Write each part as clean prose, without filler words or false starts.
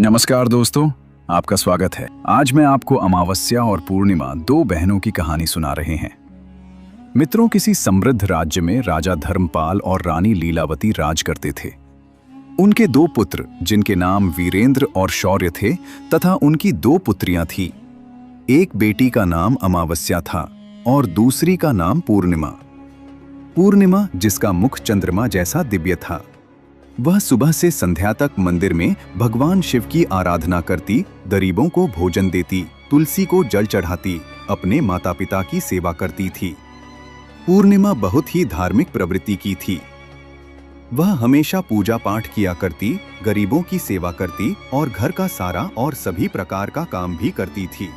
नमस्कार दोस्तों, आपका स्वागत है। आज मैं आपको अमावस्या और पूर्णिमा, दो बहनों की कहानी सुना रहे हैं। मित्रों, किसी समृद्ध राज्य में राजा धर्मपाल और रानी लीलावती राज करते थे। उनके दो पुत्र, जिनके नाम वीरेंद्र और शौर्य थे, तथा उनकी दो पुत्रियां थीं। एक बेटी का नाम अमावस्या था और दूसरी का नाम पूर्णिमा। पूर्णिमा, जिसका मुख चंद्रमा जैसा दिव्य था, वह सुबह से संध्या तक मंदिर में भगवान शिव की आराधना करती, गरीबों को भोजन देती, तुलसी को जल चढ़ाती, अपने माता पिता की सेवा करती थी। पूर्णिमा बहुत ही धार्मिक प्रवृत्ति की थी। वह हमेशा पूजा पाठ किया करती, गरीबों की सेवा करती और घर का सारा और सभी प्रकार का काम भी करती थी।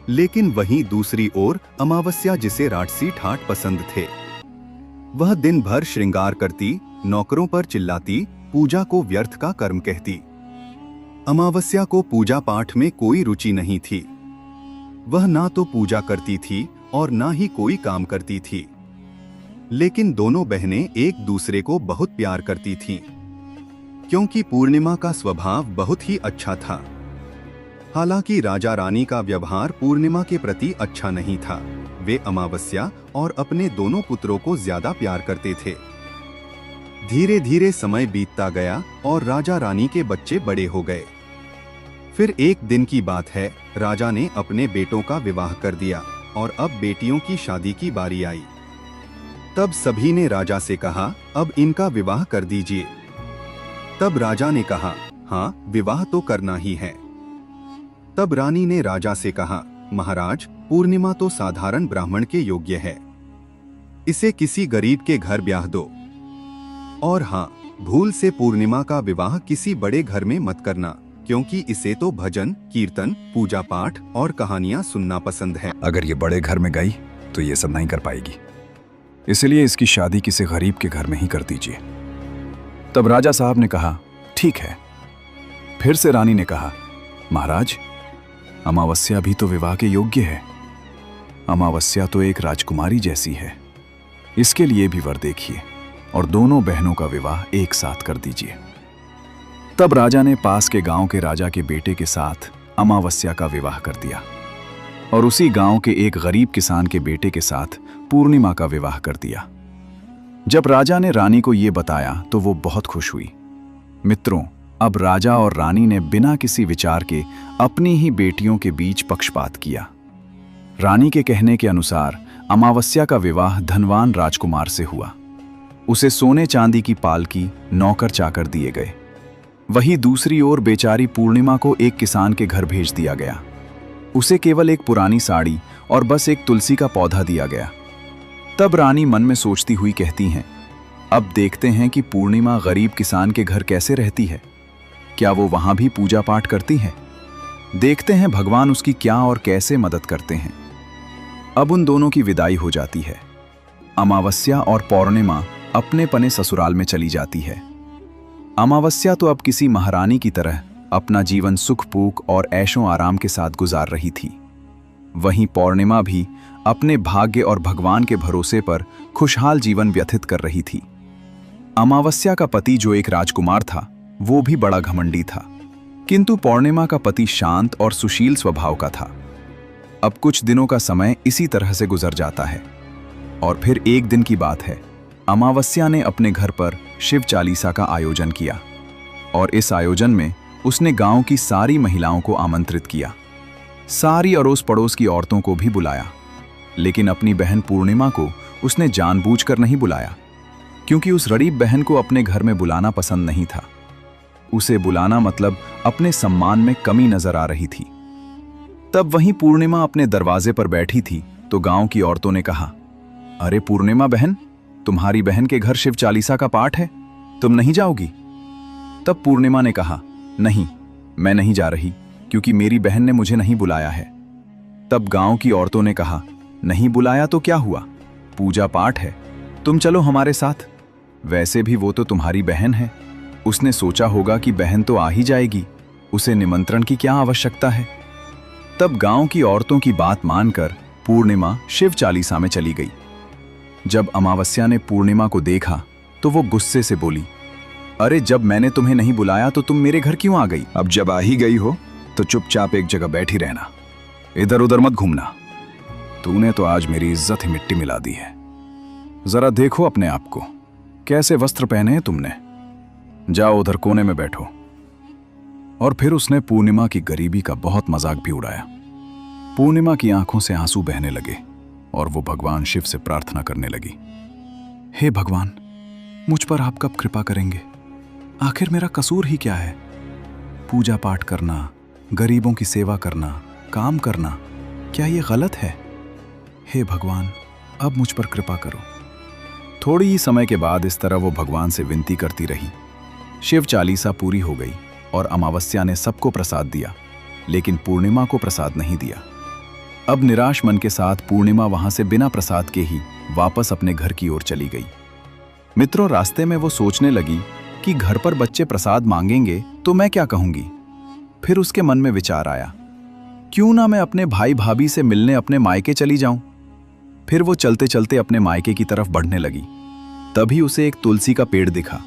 लेकिन वहीं दूसरी ओर अमावस्या, जिसे राजसी ठाट पसंद थे, वह दिन भर श्रृंगार करती, नौकरों पर चिल्लाती, पूजा को व्यर्थ का कर्म कहती। अमावस्या को पूजा पाठ में कोई रुचि नहीं थी। वह ना तो पूजा करती थी और ना ही कोई काम करती थी। लेकिन दोनों बहनें एक दूसरे को बहुत प्यार करती थीं, क्योंकि पूर्णिमा का स्वभाव बहुत ही अच्छा था। हालांकि राजा रानी का व्यवहार पूर्णिमा के प्रति अच्छा नहीं था। वे अमावस्या और अपने दोनों पुत्रों को ज्यादा प्यार करते थे। धीरे धीरे समय बीतता गया और राजा रानी के बच्चे बड़े हो गए। फिर एक दिन की बात है, राजा ने अपने बेटों का विवाह कर दिया और अब बेटियों की शादी की बारी आई। तब सभी ने राजा से कहा, अब इनका विवाह कर दीजिए। तब राजा ने कहा, हाँ, विवाह तो करना ही है। तब रानी ने राजा से कहा, महाराज, पूर्णिमा तो साधारण ब्राह्मण के योग्य है। इसे किसी गरीब के घर ब्याह दो। और हाँ, भूल से पूर्णिमा का विवाह किसी बड़े घर में मत करना, क्योंकि इसे तो भजन, कीर्तन, पूजा पाठ और कहानियां सुनना पसंद है। अगर ये बड़े घर में गई तो ये सब नहीं कर पाएगी, इसलिए इसकी शादी किसी गरीब के घर में ही कर दीजिए। तब राजा साहब ने कहा, ठीक है। फिर से रानी ने कहा, महाराज, अमावस्या भी तो विवाह के योग्य है। अमावस्या तो एक राजकुमारी जैसी है। इसके लिए भी वर देखिए और दोनों बहनों का विवाह एक साथ कर दीजिए। तब राजा ने पास के गांव के राजा के बेटे के साथ अमावस्या का विवाह कर दिया और उसी गांव के एक गरीब किसान के बेटे के साथ पूर्णिमा का विवाह कर दिया। जब राजा ने रानी को यह बताया तो वो बहुत खुश हुई। मित्रों, अब राजा और रानी ने बिना किसी विचार के अपनी ही बेटियों के बीच पक्षपात किया। रानी के कहने के अनुसार अमावस्या का विवाह धनवान राजकुमार से हुआ। उसे सोने चांदी की पालकी, नौकर चाकर दिए गए। वहीं दूसरी ओर बेचारी पूर्णिमा को एक किसान के घर भेज दिया गया। उसे केवल एक पुरानी साड़ी और बस एक तुलसी का पौधा दिया गया। तब रानी मन में सोचती हुई कहती हैं, अब देखते हैं कि पूर्णिमा गरीब किसान के घर कैसे रहती है। क्या वो वहां भी पूजा पाठ करती है? देखते हैं भगवान उसकी क्या और कैसे मदद करते हैं। अब उन दोनों की विदाई हो जाती है। अमावस्या और पूर्णिमा अपने पने ससुराल में चली जाती है। अमावस्या तो अब किसी महारानी की तरह अपना जीवन सुख पूक और ऐशों आराम के साथ गुजार रही थी। वहीं पूर्णिमा भी अपने भाग्य और भगवान के भरोसे पर खुशहाल जीवन व्यतीत कर रही थी। अमावस्या का पति, जो एक राजकुमार था, वो भी बड़ा घमंडी था, किंतु पूर्णिमा का पति शांत और सुशील स्वभाव का था। अब कुछ दिनों का समय इसी तरह से गुजर जाता है और फिर एक दिन की बात है, अमावस्या ने अपने घर पर शिव चालीसा का आयोजन किया और इस आयोजन में उसने गांव की सारी महिलाओं को आमंत्रित किया। सारी अड़ोस पड़ोस की औरतों को भी बुलाया, लेकिन अपनी बहन पूर्णिमा को उसने जानबूझकर नहीं बुलाया, क्योंकि उस गरीब बहन को अपने घर में बुलाना पसंद नहीं था। उसे बुलाना मतलब अपने सम्मान में कमी नजर आ रही थी। तब वहीं पूर्णिमा अपने दरवाजे पर बैठी थी तो गांव की औरतों ने कहा, अरे पूर्णिमा बहन, तुम्हारी बहन के घर शिव चालीसा का पाठ है, तुम नहीं जाओगी? तब पूर्णिमा ने कहा, नहीं, मैं नहीं जा रही, क्योंकि मेरी बहन ने मुझे नहीं बुलाया है। तब गांव की औरतों ने कहा, नहीं बुलाया तो क्या हुआ, पूजा पाठ है, तुम चलो हमारे साथ। वैसे भी वो तो तुम्हारी बहन है। उसने सोचा होगा कि बहन तो आ ही जाएगी, उसे निमंत्रण की क्या आवश्यकता है। तब गांव की औरतों की बात मानकर पूर्णिमा शिव चालीसा में चली गई। जब अमावस्या ने पूर्णिमा को देखा तो वो गुस्से से बोली, अरे जब मैंने तुम्हें नहीं बुलाया तो तुम मेरे घर क्यों आ गई? अब जब आ ही गई हो तो चुपचाप एक जगह बैठी रहना, इधर उधर मत घूमना। तूने तो आज मेरी इज्जत ही मिट्टी मिला दी है। जरा देखो अपने आप को, कैसे वस्त्र पहने हैं तुमने। जाओ उधर कोने में बैठो। और फिर उसने पूर्णिमा की गरीबी का बहुत मजाक भी उड़ाया। पूर्णिमा की आंखों से आंसू बहने लगे और वो भगवान शिव से प्रार्थना करने लगी, हे भगवान, मुझ पर आप कब कृपा करेंगे? आखिर मेरा कसूर ही क्या है? पूजा पाठ करना, गरीबों की सेवा करना, काम करना, क्या ये गलत है? हे भगवान, अब मुझ पर कृपा करो। थोड़ी ही समय के बाद इस तरह वो भगवान से विनती करती रही। शिव चालीसा पूरी हो गई और अमावस्या ने सबको प्रसाद दिया, लेकिन पूर्णिमा को प्रसाद नहीं दिया। अब निराश मन के साथ पूर्णिमा वहां से बिना प्रसाद के ही वापस अपने घर की ओर चली गई। मित्रों, रास्ते में वो सोचने लगी कि घर पर बच्चे प्रसाद मांगेंगे तो मैं क्या कहूंगी। फिर उसके मन में विचार आया, क्यों ना मैं अपने भाई भाभी से मिलने अपने मायके चली जाऊं। फिर वो चलते चलते अपने मायके की तरफ बढ़ने लगी। तभी उसे एक तुलसी का पेड़ दिखा।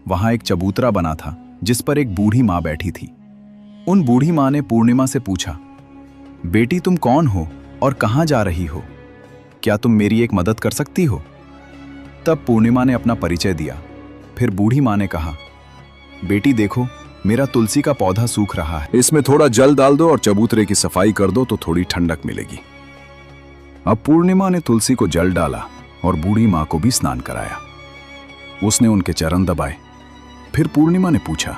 वहां एक चबूतरा बना था जिस पर एक बूढ़ी मां बैठी थी। उन बूढ़ी मां ने पूर्णिमा से पूछा, बेटी तुम कौन हो और कहां जा रही हो? क्या तुम मेरी एक मदद कर सकती हो? तब पूर्णिमा ने अपना परिचय दिया। फिर बूढ़ी मां ने कहा, बेटी देखो, मेरा तुलसी का पौधा सूख रहा है, इसमें थोड़ा जल डाल दो और चबूतरे की सफाई कर दो तो थोड़ी ठंडक मिलेगी। अब पूर्णिमा ने तुलसी को जल डाला और बूढ़ी मां को भी स्नान कराया। उसने उनके चरण दबाए। फिर पूर्णिमा ने पूछा,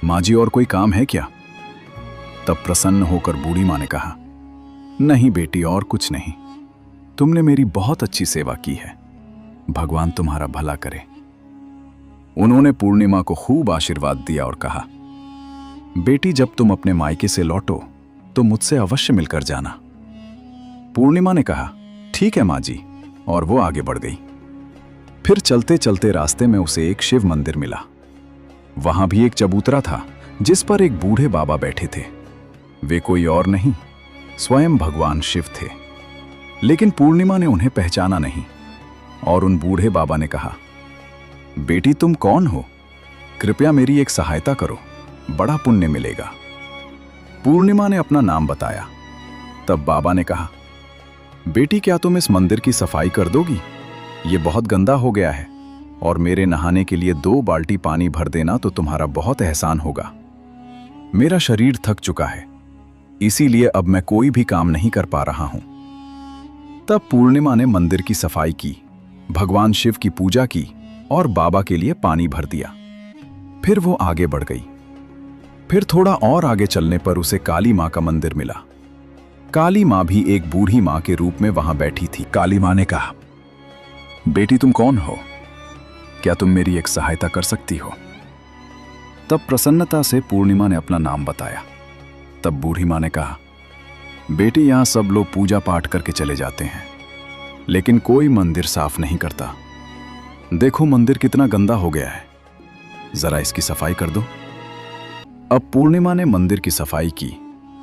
मां जी और कोई काम है क्या? तब प्रसन्न होकर बूढ़ी मां ने कहा, नहीं बेटी, और कुछ नहीं। तुमने मेरी बहुत अच्छी सेवा की है, भगवान तुम्हारा भला करे। उन्होंने पूर्णिमा को खूब आशीर्वाद दिया और कहा, बेटी जब तुम अपने मायके से लौटो तो मुझसे अवश्य मिलकर जाना। पूर्णिमा ने कहा, ठीक है मां जी, और वो आगे बढ़ गई। फिर चलते चलते रास्ते में उसे एक शिव मंदिर मिला। वहां भी एक चबूतरा था जिस पर एक बूढ़े बाबा बैठे थे। वे कोई और नहीं, स्वयं भगवान शिव थे। लेकिन पूर्णिमा ने उन्हें पहचाना नहीं और उन बूढ़े बाबा ने कहा, बेटी तुम कौन हो? कृपया मेरी एक सहायता करो, बड़ा पुण्य मिलेगा। पूर्णिमा ने अपना नाम बताया। तब बाबा ने कहा, बेटी क्या तुम इस मंदिर की सफाई कर दोगी? ये बहुत गंदा हो गया है और मेरे नहाने के लिए 2 बाल्टी पानी भर देना तो तुम्हारा बहुत एहसान होगा। मेरा शरीर थक चुका है, इसीलिए अब मैं कोई भी काम नहीं कर पा रहा हूं। तब पूर्णिमा ने मंदिर की सफाई की, भगवान शिव की पूजा की और बाबा के लिए पानी भर दिया। फिर वो आगे बढ़ गई। फिर थोड़ा और आगे चलने पर उसे काली मां का मंदिर मिला। काली मां भी एक बूढ़ी मां के रूप में वहां बैठी थी। काली मां ने कहा, बेटी तुम कौन हो? क्या तुम मेरी एक सहायता कर सकती हो? तब प्रसन्नता से पूर्णिमा ने अपना नाम बताया। तब बूढ़ी मां ने कहा, बेटी यहां सब लोग पूजा पाठ करके चले जाते हैं, लेकिन कोई मंदिर साफ नहीं करता। देखो मंदिर कितना गंदा हो गया है, जरा इसकी सफाई कर दो। अब पूर्णिमा ने मंदिर की सफाई की,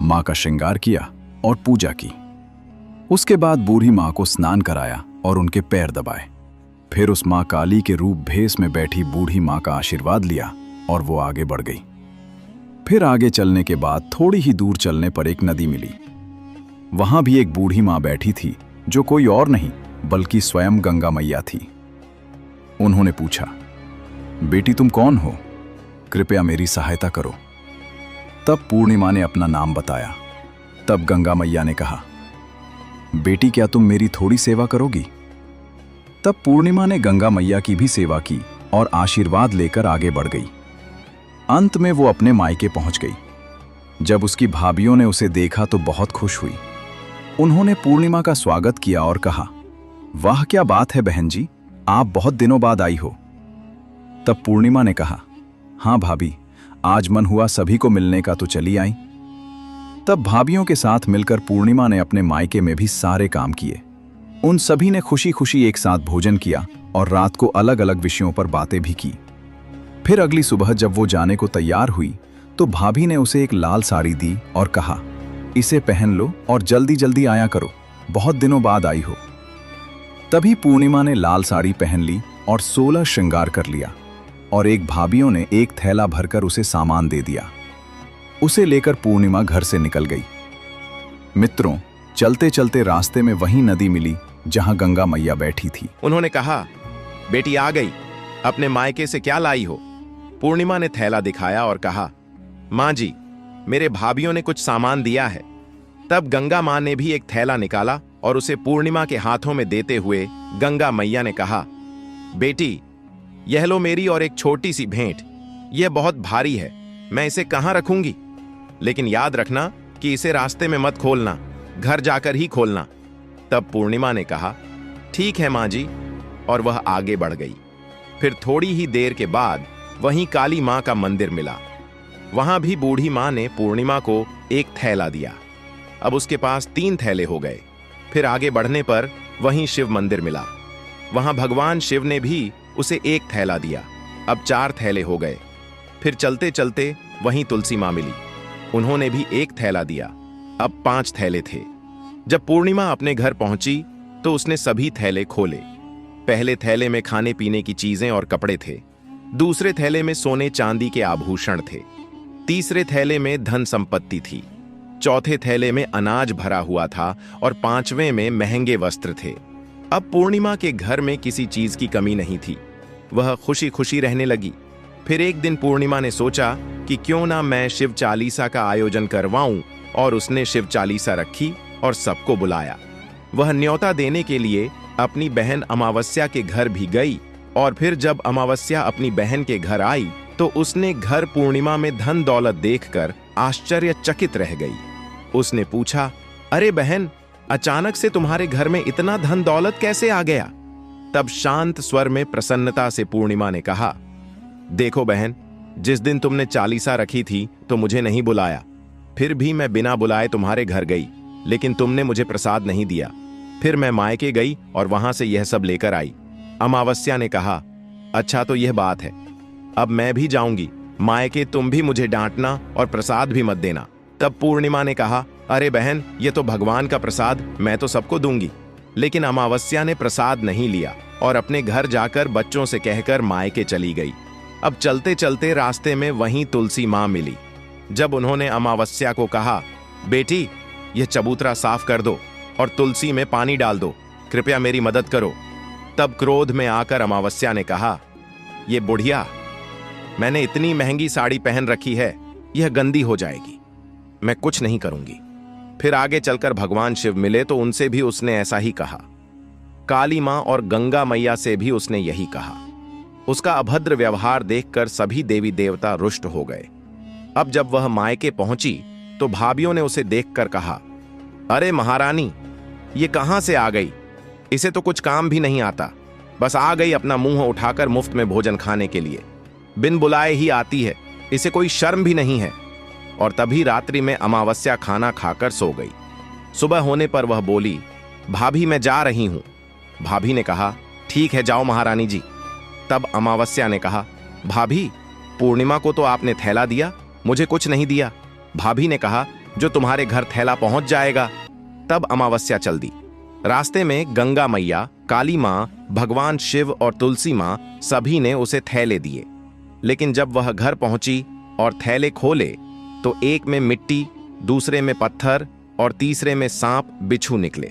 मां का श्रृंगार किया और पूजा की। उसके बाद बूढ़ी मां को स्नान कराया और उनके पैर दबाए। फिर उस मां काली के रूप भेष में बैठी बूढ़ी मां का आशीर्वाद लिया और वो आगे बढ़ गई। फिर आगे चलने के बाद थोड़ी ही दूर चलने पर एक नदी मिली। वहां भी एक बूढ़ी मां बैठी थी जो कोई और नहीं बल्कि स्वयं गंगा मैया थी। उन्होंने पूछा, बेटी तुम कौन हो? कृपया मेरी सहायता करो। तब पूर्णिमा ने अपना नाम बताया। तब गंगा मैया ने कहा, बेटी क्या तुम मेरी थोड़ी सेवा करोगी? तब पूर्णिमा ने गंगा मैया की भी सेवा की और आशीर्वाद लेकर आगे बढ़ गई। अंत में वो अपने मायके पहुंच गई। जब उसकी भाभियों ने उसे देखा तो बहुत खुश हुई। उन्होंने पूर्णिमा का स्वागत किया और कहा, वाह क्या बात है बहन जी, आप बहुत दिनों बाद आई हो। तब पूर्णिमा ने कहा, हाँ भाभी, आज मन हुआ सभी को मिलने का तो चली आई। तब भाभियों के साथ मिलकर पूर्णिमा ने अपने मायके में भी सारे काम किए। उन सभी ने खुशी खुशी एक साथ भोजन किया और रात को अलग अलग विषयों पर बातें भी की। फिर अगली सुबह जब वो जाने को तैयार हुई तो भाभी ने उसे एक लाल साड़ी दी और कहा, इसे पहन लो और जल्दी जल्दी आया करो, बहुत दिनों बाद आई हो। तभी पूर्णिमा ने लाल साड़ी पहन ली और 16 श्रृंगार कर लिया। और एक भाभियों ने एक थैला भरकर उसे सामान दे दिया। उसे लेकर पूर्णिमा घर से निकल गई। मित्रों, चलते चलते रास्ते में वही नदी मिली जहां गंगा मैया बैठी थी। उन्होंने कहा, बेटी आ गई, अपने मायके से क्या लाई हो? पूर्णिमा ने थैला दिखाया और कहा, माँ जी, मेरे भाभियों ने कुछ सामान दिया है। तब गंगा माँ ने भी एक थैला निकाला और उसे पूर्णिमा के हाथों में देते हुए गंगा मैया ने कहा, बेटी, यह लो मेरी और एक छोटी सी भेंट। यह बहुत भारी है, मैं इसे कहाँ रखूंगी? लेकिन याद रखना कि इसे रास्ते में मत खोलना, घर जाकर ही खोलना। तब पूर्णिमा ने कहा, ठीक है माँ जी, और वह आगे बढ़ गई। फिर थोड़ी ही देर के बाद वहीं काली माँ का मंदिर मिला। वहां भी बूढ़ी माँ ने पूर्णिमा को एक थैला दिया। अब उसके पास 3 थैले हो गए। फिर आगे बढ़ने पर वहीं शिव मंदिर मिला। वहां भगवान शिव ने भी उसे एक थैला दिया। अब 4 थैले हो गए। फिर चलते चलते वहीं तुलसी माँ मिली। उन्होंने भी एक थैला दिया। अब 5 थैले थे। जब पूर्णिमा अपने घर पहुंची तो उसने सभी थैले खोले। पहले थैले में खाने पीने की चीजें और कपड़े थे। दूसरे थैले में सोने चांदी के आभूषण थे। तीसरे थैले में धन संपत्ति थी। चौथे थैले में अनाज भरा हुआ था और 5वें में महंगे वस्त्र थे। अब पूर्णिमा के घर में किसी चीज की कमी नहीं थी। वह खुशी खुशी रहने लगी। फिर एक दिन पूर्णिमा ने सोचा कि क्यों ना मैं शिव चालीसा का आयोजन करवाऊं, और उसने शिव चालीसा रखी और सबको बुलाया। वह न्योता देने के लिए अपनी बहन अमावस्या के घर भी गई, और फिर जब अमावस्या अपनी बहन के घर आई तो उसने घर पूर्णिमा में धन दौलत देखकर आश्चर्यचकित रह गई। उसने पूछा, अरे बहन, अचानक से तुम्हारे घर में इतना धन दौलत कैसे आ गया? तब शांत स्वर में प्रसन्नता से पूर्णिमा ने कहा, देखो बहन, जिस दिन तुमने चालीसा रखी थी तो मुझे नहीं बुलाया। फिर भी मैं बिना बुलाए तुम्हारे घर गई, लेकिन तुमने मुझे प्रसाद नहीं दिया। फिर मैं मायके गई और वहां से यह सब लेकर आई। अमावस्या ने कहा, अच्छा तो यह बात है, अब मैं भी जाऊंगी मायके, तुम भी मुझे डांटना और प्रसाद भी मत देना। तब पूर्णिमा ने कहा, अरे बहन, ये तो भगवान का प्रसाद, मैं तो सबको दूंगी। लेकिन अमावस्या ने प्रसाद नहीं लिया और अपने घर जाकर बच्चों से कहकर मायके चली गई। अब चलते चलते रास्ते में वहीं तुलसी माँ मिली। जब उन्होंने अमावस्या को कहा, बेटी, यह चबूतरा साफ कर दो और तुलसी में पानी डाल दो, कृपया मेरी मदद करो। तब क्रोध में आकर अमावस्या ने कहा, ये बुढ़िया, मैंने इतनी महंगी साड़ी पहन रखी है, यह गंदी हो जाएगी, मैं कुछ नहीं करूंगी। फिर आगे चलकर भगवान शिव मिले तो उनसे भी उसने ऐसा ही कहा। काली मां और गंगा मैया से भी उसने यही कहा। उसका अभद्र व्यवहार देखकर सभी देवी देवता रुष्ट हो गए। अब जब वह मायके पहुंची तो भाभियों ने उसे देखकर कहा, अरे महारानी, ये कहां से आ गई? इसे तो कुछ काम भी नहीं आता, बस आ गई अपना मुंह उठाकर मुफ्त में भोजन खाने के लिए। बिन बुलाए ही आती है, इसे कोई शर्म भी नहीं है। और तभी रात्रि में अमावस्या खाना खाकर सो गई। सुबह होने पर वह बोली, भाभी मैं जा रही हूं। भाभी ने कहा, ठीक है, जाओ महारानी जी। तब अमावस्या ने कहा, भाभी, पूर्णिमा को तो आपने थैला दिया, मुझे कुछ नहीं दिया। भाभी ने कहा, जो तुम्हारे घर थैला पहुंच जाएगा। तब अमावस्या चल दी। रास्ते में गंगा मैया, काली मां, भगवान शिव और तुलसी मां सभी ने उसे थैले दिए। लेकिन जब वह घर पहुंची और थैले खोले तो एक में मिट्टी, दूसरे में पत्थर और तीसरे में सांप बिच्छू निकले।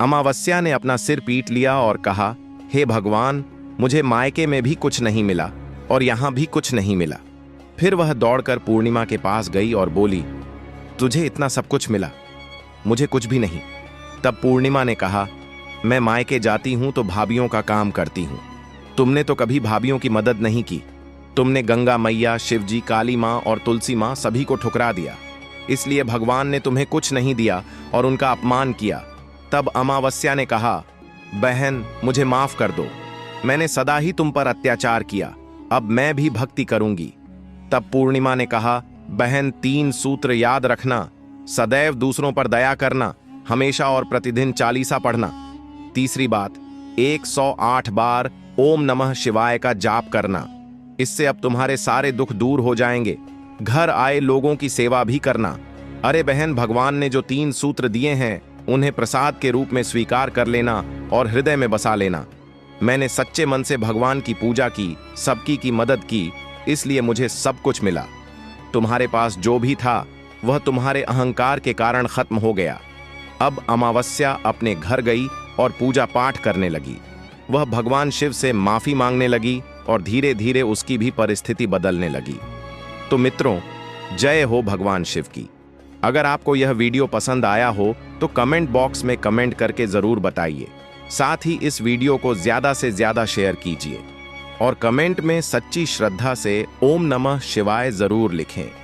अमावस्या ने अपना सिर पीट लिया और कहा, हे भगवान, मुझे मायके में भी कुछ नहीं मिला और यहां भी कुछ नहीं मिला। फिर वह दौड़कर पूर्णिमा के पास गई और बोली, तुझे इतना सब कुछ मिला, मुझे कुछ भी नहीं। तब पूर्णिमा ने कहा, मैं मायके जाती हूं तो भाभियों का काम करती हूं। तुमने तो कभी भाभियों की मदद नहीं की। तुमने गंगा मैया, शिवजी, काली मां और तुलसी मां सभी को ठुकरा दिया, इसलिए भगवान ने तुम्हें कुछ नहीं दिया और उनका अपमान किया। तब अमावस्या ने कहा, बहन, मुझे माफ कर दो, मैंने सदा ही तुम पर अत्याचार किया, अब मैं भी भक्ति करूंगी। तब पूर्णिमा ने कहा, बहन, 3 सूत्र याद रखना, सदैव दूसरों पर दया करना, हमेशा और प्रतिदिन चालीसा पढ़ना। तीसरी बात, 108 बार ओम नमः शिवाय का जाप करना, इससे अब तुम्हारे सारे दुख दूर हो जाएंगे। घर आए लोगों की सेवा भी करना। अरे बहन, भगवान ने जो 3 सूत्र दिए हैं उन्हें प्रसाद के रूप में स्वीकार कर लेना और हृदय में बसा लेना। मैंने सच्चे मन से भगवान की पूजा की, सबकी की मदद की, इसलिए मुझे सब कुछ मिला। तुम्हारे पास जो भी था वह तुम्हारे अहंकार के कारण खत्म हो गया। अब अमावस्या अपने घर गई और पूजा पाठ करने लगी। वह भगवान शिव से माफी मांगने लगी और धीरे धीरे उसकी भी परिस्थिति बदलने लगी। तो मित्रों, जय हो भगवान शिव की। अगर आपको यह वीडियो पसंद आया हो तो कमेंट बॉक्स में कमेंट करके जरूर बताइए। साथ ही इस वीडियो को ज्यादा से ज्यादा शेयर कीजिए और कमेंट में सच्ची श्रद्धा से ओम नमः शिवाय जरूर लिखें।